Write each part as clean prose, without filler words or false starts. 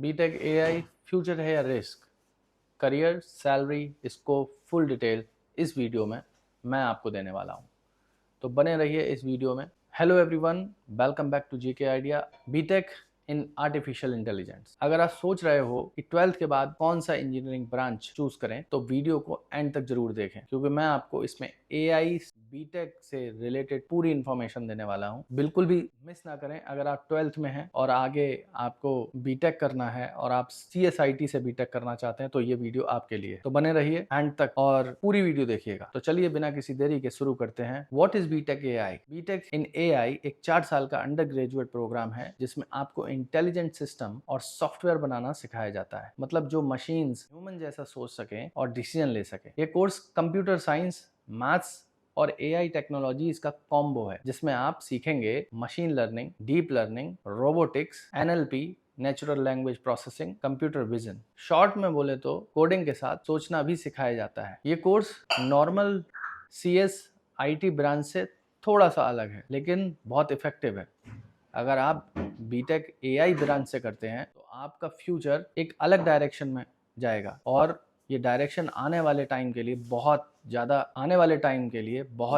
BTech AI future है या risk, career, salary, scope, full detail इस वीडियो में मैं आपको देने वाला हूं, तो बने रहिए इस वीडियो में। Hello everyone, welcome back to GK idea. B Tech in artificial intelligence. अगर आप सोच रहे हो कि 12th के बाद कौन सा इंजीनियरिंग ब्रांच चूज करें तो वीडियो को एंड तक जरूर देखें, क्योंकि मैं आपको इसमें एआई बीटेक से रिलेटेड पूरी इंफॉर्मेशन देने वाला हूं। बिल्कुल भी मिस ना करें। अगर आप 12th में हैं और आगे आपको बीटेक करना है और आप सीएसआईटी से बीटेक करना चाहते हैं तो ये वीडियो आपके लिए, तो बने रहिए एंड तक और पूरी वीडियो देखिएगा। तो चलिए बिना किसी देरी के शुरू करते हैं। What is B Tech AI? B Tech in AI एक 4 साल का अंडर ग्रेजुएट प्रोग्राम है जिसमें आपको इंटेलिजेंट सिस्टम और सॉफ्टवेयर बनाना सिखाया जाता है। मतलब जो मशीन्स ह्यूमन जैसा सोच सकें और डिसीजन ले सके। ये कोर्स कंप्यूटर साइंस, मैथ्स और एआई टेक्नोलॉजीज का कॉम्बो है, जिसमें आप सीखेंगे machine learning, deep learning, robotics, NLP, natural language processing, computer vision. Short में बोले तो कोडिंग के साथ सोचना भी सिखाया जाता है। ये course normal CS IT branch से थोड़ा सा अलग है, लेकिन बहुत इफेक्टिव है। अगर आप बीटेक एआई ब्रांच से करते हैं तो आपका फ्यूचर एक अलग डायरेक्शन में जाएगा, और ये डायरेक्शन आने वाले टाइम के लिए बहुत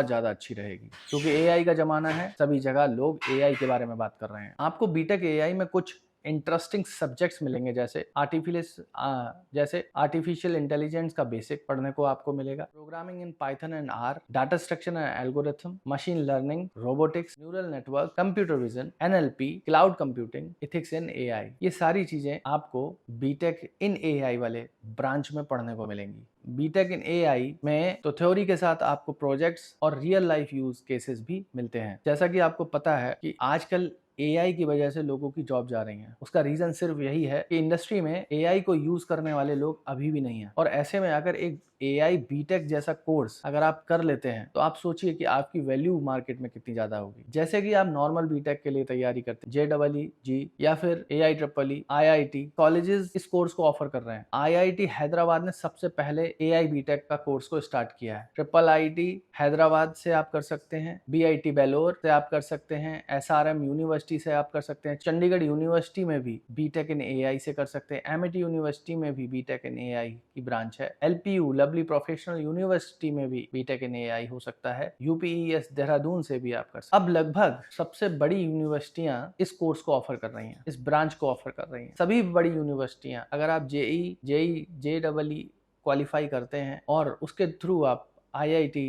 ज़्यादा अच्छी रहेगी, क्योंकि एआई का ज़माना है। सभी जगह लोग एआई के बारे में बात कर रहे हैं। आपको बीटेक एआई में कुछ इंटरेस्टिंग सब्जेक्ट्स मिलेंगे, जैसे आर्टिफिशियल इंटेलिजेंस का बेसिक पढ़ने को आपको मिलेगा, programming in Python and R, data structure and algorithm, machine learning, robotics, neural network, computer vision, NLP, cloud computing, ethics in AI. ये सारी चीजें आपको बीटेक इन एआई वाले ब्रांच में पढ़ने को मिलेंगी। बीटेक इन एआई में तो थ्योरी के साथ आपको प्रोजेक्ट्स और रियल लाइफ यूज केसेस भी मिलते हैं। जैसा कि आपको पता है कि आजकल एआई की वजह से लोगों की जॉब जा रही है। उसका रीजन सिर्फ यही है कि इंडस्ट्री में एआई को यूज करने वाले लोग अभी भी नहीं है। और ऐसे में अगर एक एआई बीटेक जैसा कोर्स अगर आप कर लेते हैं तो आप सोचिए कि आपकी वैल्यू मार्केट में कितनी ज्यादा होगी। जैसे कि आप नॉर्मल बीटेक के लिए तैयारी करते हैं, JEE या फिर AIEEE, IIT कॉलेजेस इस कोर्स को ऑफर कर रहे हैं। IIT हैदराबाद ने सबसे पहले एआई बीटेक का कोर्स को स्टार्ट किया है। IIIT हैदराबाद से आप कर सकते हैं, BIT बेलोर से आप कर सकते हैं, SRM यूनिवर्सिटी से आप कर सकते हैं, चंडीगढ़ यूनिवर्सिटी में भी बीटेक इन एआई से कर सकते हैं, MIT यूनिवर्सिटी में भी बीटेक इन एआई की ब्रांच है, LPU लवली प्रोफेशनल यूनिवर्सिटी में भी बीटेक इन एआई हो सकता है, UPES देहरादून से भी आप कर सकते हैं। अब लगभग सबसे बड़ी यूनिवर्सिटियां इस कोर्स को ऑफर कर रही हैं, इस ब्रांच को ऑफर कर रही हैं। सभी बड़ी यूनिवर्सिटियां, अगर आप JEE क्वालिफाई करते हैं और उसके थ्रू आप IIT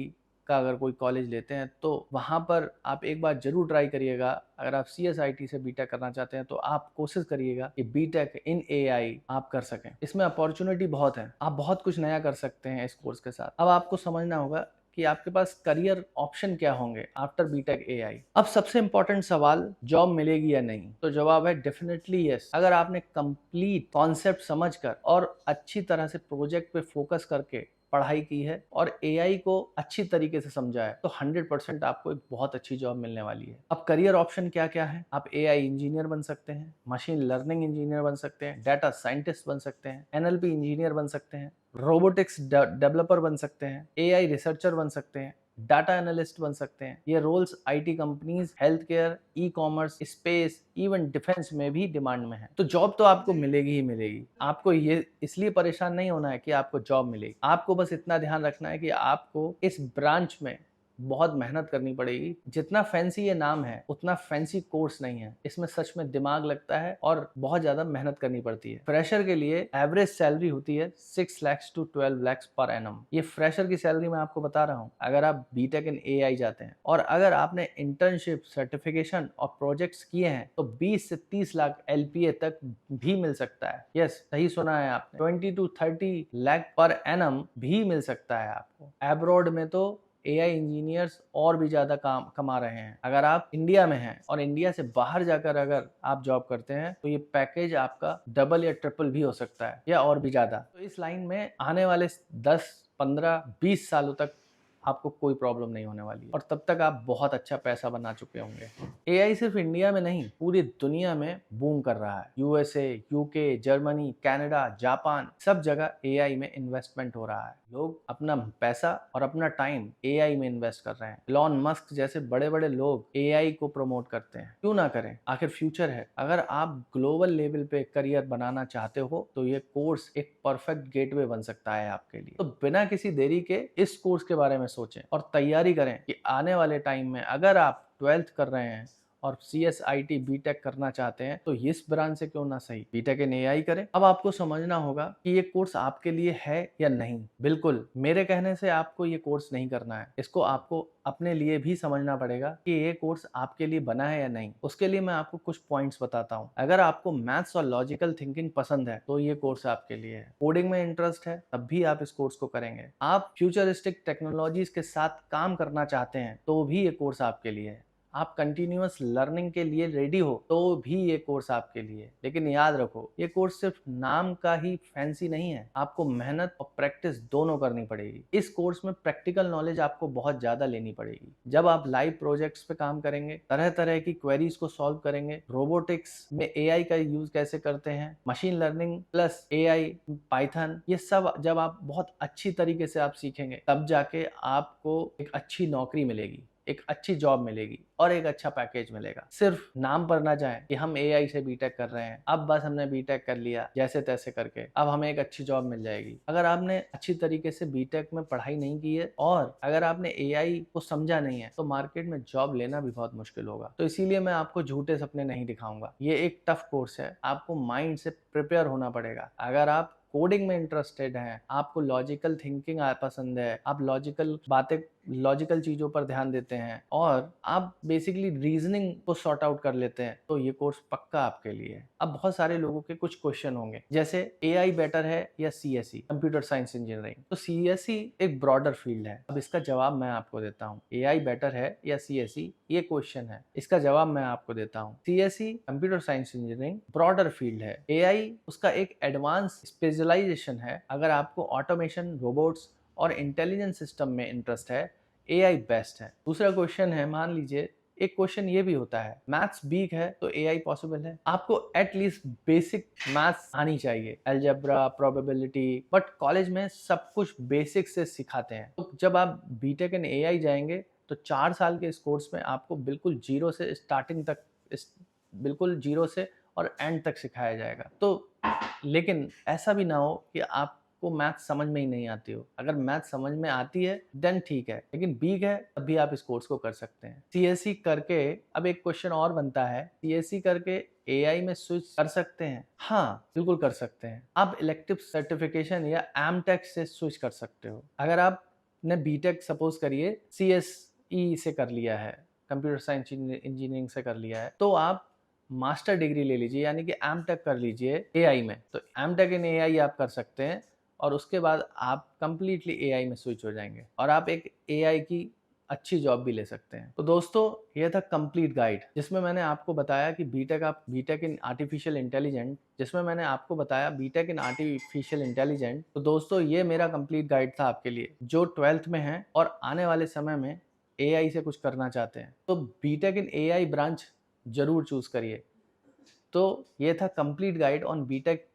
का अगर कोई कॉलेज लेते हैं तो वहाँ पर आप एक बार जरूर ट्राई करिएगा। अगर आप CSIT से बीटेक करना चाहते हैं तो आप कोशिश करिएगा कि बीटेक इन एआई आप कर सकें। इसमें अपॉर्चुनिटी बहुत है, आप बहुत कुछ नया कर सकते हैं इस कोर्स के साथ। अब आपको समझना होगा कि आपके पास करियर ऑप्शन क्या होंगे आफ्टर बीटेक एआई। अब सबसे इंपॉर्टेंट सवाल, जॉब मिलेगी या नहीं? तो जवाब है डेफिनेटली यस। अगर आपने कंप्लीट कॉन्सेप्ट समझकर और अच्छी तरह से प्रोजेक्ट पे फोकस करके पढ़ाई की है और एआई को अच्छी तरीके से समझा है तो 100% आपको एक बहुत अच्छी जॉब मिलने वाली है। अब करियर ऑप्शन क्या क्या है? आप एआई इंजीनियर बन सकते हैं, मशीन लर्निंग इंजीनियर बन सकते हैं, डाटा साइंटिस्ट बन सकते हैं, एनएलपी इंजीनियर बन सकते हैं, रोबोटिक्स डेवलपर बन सकते हैं, एआई रिसर्चर बन सकते हैं, डाटा एनालिस्ट बन सकते हैं। ये roles IT companies, health care, e commerce, space, even defence में भी डिमांड में है। तो जॉब तो आपको मिलेगी ही मिलेगी। आपको ये इसलिए परेशान नहीं होना है कि आपको जॉब मिलेगी। आपको बस इतना ध्यान रखना है कि आपको इस ब्रांच में बहुत मेहनत करनी पड़ेगी। जितना फैंसी ये नाम है उतना फैंसी कोर्स नहीं है। इसमें सच में दिमाग लगता है और बहुत ज्यादा मेहनत करनी पड़ती है। फ्रेशर के लिए एवरेज सैलरी होती है 6 lakh to 12 lakh per annum. ये फ्रेशर की सैलरी मैं आपको बता रहा हूँ अगर आप बीटेक इन एआई जाते हैं। और अगर आपने इंटर्नशिप, सर्टिफिकेशन और प्रोजेक्ट्स किए हैं तो 20 से 30 लाख LPA तक भी मिल सकता है। यस, सही सुना है आपने, 20 to 30 लाख पर एनम भी मिल सकता है आपको। एब्रॉड में तो एआई इंजीनियर्स और भी ज्यादा काम कमा रहे हैं। अगर आप इंडिया में हैं और इंडिया से बाहर जाकर अगर आप जॉब करते हैं तो ये पैकेज आपका डबल या ट्रिपल भी हो सकता है या और भी ज्यादा। तो इस लाइन में आने वाले 10, 15, 20 सालों तक आपको कोई प्रॉब्लम नहीं होने वाली है और तब तक आप बहुत अच्छा पैसा बना चुके होंगे। एआई सिर्फ इंडिया में नहीं, पूरी दुनिया में बूम कर रहा है। USA, UK, Germany, Canada, Japan, सब जगह एआई में इन्वेस्टमेंट हो रहा है। लोग अपना पैसा और अपना टाइम एआई में इन्वेस्ट कर रहे हैं। इलॉन मस्क जैसे बड़े बड़े लोग एआई को प्रमोट करते हैं। क्यों ना करें, आखिर फ्यूचर है। अगर आप ग्लोबल लेवल पे करियर बनाना चाहते हो तो ये कोर्स एक परफेक्ट गेटवे बन सकता है आपके लिए। तो बिना किसी देरी के इस कोर्स के बारे में सोचें और तैयारी करें कि आने वाले टाइम में अगर आप 12th कर रहे हैं और CSIT बीटेक करना चाहते हैं तो इस ब्रांच से क्यों ना सही बीटेक इन एआई करें। अब आपको समझना होगा कि ये कोर्स आपके लिए है या नहीं। बिल्कुल मेरे कहने से आपको ये कोर्स नहीं करना है, इसको आपको अपने लिए भी समझना पड़ेगा कि ये कोर्स आपके लिए बना है या नहीं। उसके लिए मैं आपको कुछ पॉइंट्स बताता हूँ। अगर आपको मैथ्स और लॉजिकल थिंकिंग पसंद है तो ये कोर्स आपके लिए है। कोडिंग में इंटरेस्ट है तब भी आप इस कोर्स को करेंगे। आप फ्यूचरिस्टिक टेक्नोलॉजीज के साथ काम करना चाहते हैं तो भी ये कोर्स आपके लिए है। आप कंटिन्यूअस लर्निंग के लिए रेडी हो तो भी ये कोर्स आपके लिए। लेकिन याद रखो, ये कोर्स सिर्फ नाम का ही फैंसी नहीं है, आपको मेहनत और प्रैक्टिस दोनों करनी पड़ेगी। इस कोर्स में प्रैक्टिकल नॉलेज आपको बहुत ज्यादा लेनी पड़ेगी। जब आप लाइव प्रोजेक्ट्स पे काम करेंगे, तरह तरह की क्वेरीज को सॉल्व करेंगे, रोबोटिक्स में एआई का यूज कैसे करते हैं, machine learning plus AI, Python, ये सब जब आप बहुत अच्छी तरीके से आप सीखेंगे तब जाके आपको एक अच्छी नौकरी मिलेगी, एक अच्छी जॉब मिलेगी और एक अच्छा पैकेज मिलेगा। सिर्फ नाम पर ना जाए कि हम एआई से बीटेक कर रहे हैं, अब बस हमने बीटेक कर लिया जैसे तैसे करके, अब हमें एक अच्छी जॉब मिल जाएगी। अगर आपने अच्छी तरीके से बीटेक में पढ़ाई नहीं की है और अगर आपने एआई को समझा नहीं है तो मार्केट में जॉब लेना भी बहुत मुश्किल होगा। तो इसीलिए मैं आपको झूठे सपने नहीं दिखाऊंगा। ये एक टफ कोर्स है, आपको माइंड से प्रिपेयर होना पड़ेगा। अगर आप कोडिंग में इंटरेस्टेड हैं, आपको लॉजिकल थिंकिंग पसंद है, आप लॉजिकल चीजों पर ध्यान देते हैं और आप बेसिकली रीजनिंग को सॉर्ट आउट कर लेते हैं तो ये कोर्स पक्का आपके लिए है। अब बहुत सारे लोगों के कुछ क्वेश्चन होंगे जैसे एआई बेटर है या सीएसई, कंप्यूटर साइंस इंजीनियरिंग। तो सीएसई एक ब्रॉडर फील्ड है। अब इसका जवाब मैं आपको देता हूँ। एआई बेटर है या सीएसई, ये क्वेश्चन है, इसका जवाब मैं आपको देता हूँ। CSE computer science engineering broader field है। एआई उसका एक एडवांस स्पेशलाइजेशन है। अगर आपको ऑटोमेशन, रोबोट्स और इंटेलिजेंस सिस्टम में इंटरेस्ट है, एआई बेस्ट है। दूसरा क्वेश्चन है, मान लीजिए एक क्वेश्चन ये भी होता है, मैथ्स वीक है तो एआई पॉसिबल है। आपको एटलीस्ट बेसिक मैथ्स आनी चाहिए, अलजेब्रा, प्रोबेबिलिटी, बट कॉलेज में सब कुछ बेसिक से सिखाते हैं। तो जब आप बीटेक इन एआई जाएंगे तो 4 साल के इस कोर्स में आपको बिल्कुल जीरो से स्टार्टिंग तक, बिल्कुल जीरो से और एंड तक सिखाया जाएगा। तो लेकिन ऐसा भी ना हो कि आपको मैथ समझ में ही नहीं आती हो। अगर मैथ समझ में आती है देन ठीक है, लेकिन वीक है तब भी आप इस कोर्स को कर सकते हैं। सीएससी करके अब एक क्वेश्चन और बनता है, सीएससी करके एआई में स्विच कर सकते हैं? हाँ, बिल्कुल कर सकते हैं। आप इलेक्टिव सर्टिफिकेशन या एमटेक से स्विच कर सकते हो। अगर आपने बीटेक सपोज करिए सीएसई से कर लिया है, कंप्यूटर साइंस इंजीनियरिंग से कर लिया है, तो आप मास्टर डिग्री ले लीजिए, यानी कि एमटेक कर लीजिए एआई में। तो एमटेक इन एआई आप कर सकते हैं और उसके बाद आप कंप्लीटली एआई में स्विच हो जाएंगे और आप एक एआई की अच्छी जॉब भी ले सकते हैं। तो दोस्तों, ये था कंप्लीट गाइड जिसमें मैंने आपको बताया कि बीटेक इन आर्टिफिशियल इंटेलिजेंट, तो दोस्तों ये मेरा कंप्लीट गाइड था आपके लिए जो 12th में है और आने वाले समय में एआई से कुछ करना चाहते हैं। तो बीटेक इन एआई ब्रांच जरूर चूज करिए। तो ये था complete guide on B Tech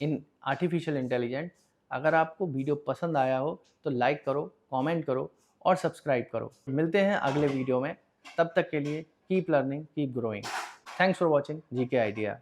in artificial intelligent. अगर आपको वीडियो पसंद आया हो तो लाइक करो, कमेंट करो और सब्सक्राइब करो। मिलते हैं अगले वीडियो में, तब तक के लिए keep learning, keep growing. Thanks for watching GK idea.